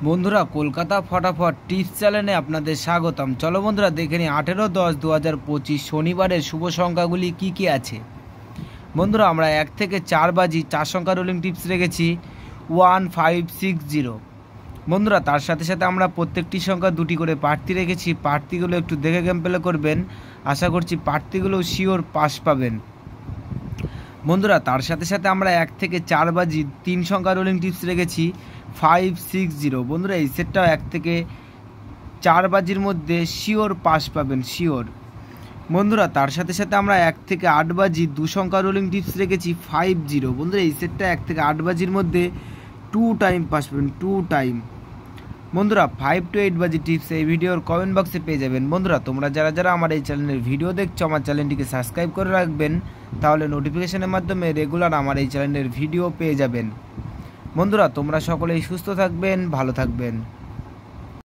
বন্ধুরা কলকাতা ফটাফট টিপস চ্যানেলে আপনাদের স্বাগতম। চলো বন্ধুরা দেখে নিই 18-10-2025 শনিবারের শুভ সংখ্যাগুলি কি কি আছে। বন্ধুরা আমরা 1 থেকে 4 বাজি 4 সংখ্যা রোলিং টিপস রেখেছি 1560। বন্ধুরা তার সাথে সাথে আমরা প্রত্যেকটি সংখ্যা দুটি করে প্রার্থী রেখেছি। প্রার্থীগুলো একটু দেখে গেম প্লে করবেন, আশা করছি প্রার্থীগুলো শিওর পাস পাবেন। বন্ধুরা তার সাথে সাথে আমরা 1 থেকে 4 বাজি 3 সংখ্যা রোলিং টিপস রেখেছি 560। বন্ধুরা এই সেটটাও 1 থেকে 4 বাজির মধ্যে শিওর পাস পাবেন, শিওর। বন্ধুরা তার সাথে সাথে আমরা 1 থেকে 8 বাজি 2 সংখ্যা রোলিং টিপস রেখেছি 50। বন্ধুরা এই সেটটা 1 থেকে 8 বাজির মধ্যে 2 টাইম পাস পাবেন, 2 টাইম। বন্ধুরা 5 to 8 বাজি টিপস এই ভিডিওর কমেন্ট বক্সে পেয়ে যাবেন। বন্ধুরা তোমরা যারা যারা আমার এই চ্যানেলের ভিডিও দেখছো, আমার চ্যানেলটিকে সাবস্ক্রাইব করে রাখবেন, তাহলে নোটিফিকেশনের মাধ্যমে রেগুলার আমার এই চ্যানেলের ভিডিও পেয়ে যাবেন। বন্ধুরা তোমরা সকলেই সুস্থ থাকবেন, ভালো থাকবেন।